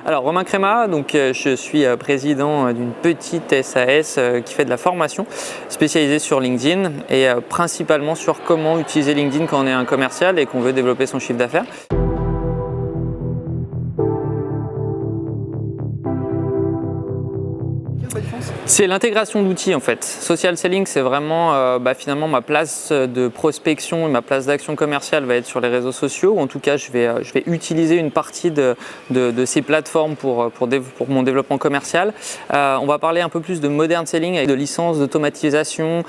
Alors Romain Créma, donc je suis président d'une petite SAS qui fait de la formation spécialisée sur LinkedIn et principalement sur comment utiliser LinkedIn quand on est un commercial et qu'on veut développer son chiffre d'affaires. C'est l'intégration d'outils en fait. Social selling, c'est vraiment finalement ma place de prospection et ma place d'action commerciale va être sur les réseaux sociaux. En tout cas, je vais utiliser une partie de ces plateformes pour mon développement commercial. On va parler un peu plus de modern selling avec de licences, d'automatisation,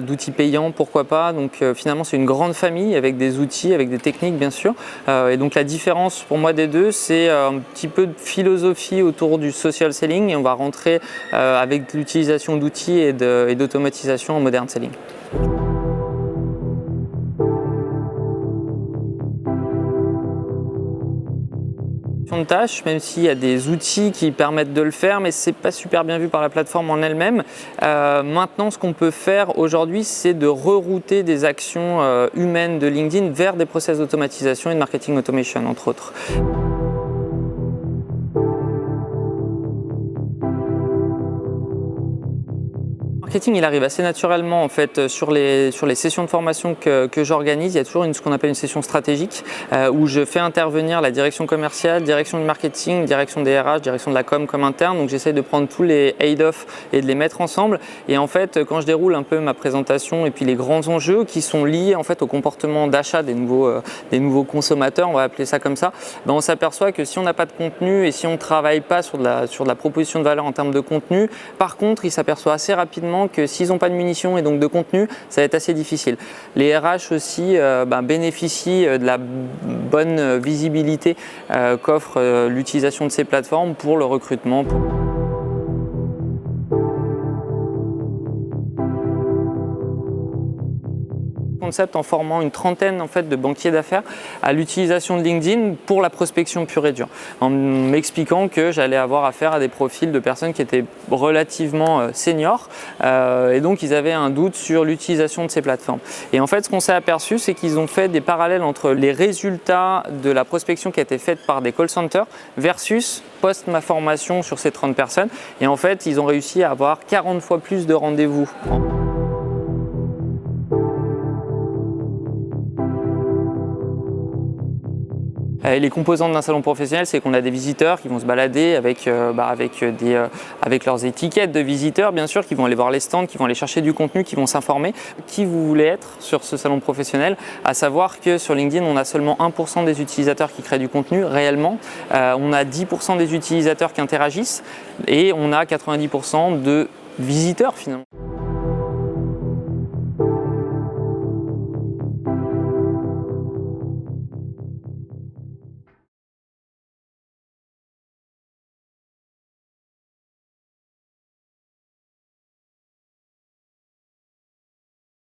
d'outils payants, pourquoi pas. Donc finalement, c'est une grande famille avec des outils, avec des techniques bien sûr. Et donc la différence pour moi des deux, c'est un petit peu de philosophie autour du social selling et on va rentrer avec l'utilisation d'outils et d'automatisation en modern selling. De tâches, même s'il y a des outils qui permettent de le faire, mais c'est pas super bien vu par la plateforme en elle-même. Maintenant, ce qu'on peut faire aujourd'hui, c'est de rerouter des actions humaines de LinkedIn vers des process d'automatisation et de marketing automation, entre autres. Le marketing, il arrive assez naturellement en fait sur les sessions de formation que j'organise. Il y a toujours ce qu'on appelle une session stratégique où je fais intervenir la direction commerciale, direction du marketing, direction des RH, direction de la com comme interne. Donc j'essaie de prendre tous les head-off et de les mettre ensemble. Et en fait, quand je déroule un peu ma présentation et puis les grands enjeux qui sont liés en fait au comportement d'achat des nouveaux consommateurs, on va appeler ça comme ça, ben on s'aperçoit que si on n'a pas de contenu et si on ne travaille pas sur de la proposition de valeur en termes de contenu, par contre, ils s'aperçoivent assez rapidement que s'ils n'ont pas de munitions et donc de contenu, ça va être assez difficile. Les RH aussi bénéficient de la bonne visibilité qu'offre l'utilisation de ces plateformes pour le recrutement. Concept en formant une trentaine en fait, de banquiers d'affaires à l'utilisation de LinkedIn pour la prospection pure et dure, en m'expliquant que j'allais avoir affaire à des profils de personnes qui étaient relativement seniors et donc ils avaient un doute sur l'utilisation de ces plateformes. Et en fait, ce qu'on s'est aperçu, c'est qu'ils ont fait des parallèles entre les résultats de la prospection qui a été faite par des call centers versus post ma formation sur ces 30 personnes. Et en fait, ils ont réussi à avoir 40 fois plus de rendez-vous. Les composantes d'un salon professionnel, c'est qu'on a des visiteurs qui vont se balader avec leurs étiquettes de visiteurs, bien sûr, qui vont aller voir les stands, qui vont aller chercher du contenu, qui vont s'informer. Qui vous voulez être sur ce salon professionnel? À savoir que sur LinkedIn, on a seulement 1% des utilisateurs qui créent du contenu réellement. On a 10% des utilisateurs qui interagissent et on a 90% de visiteurs finalement.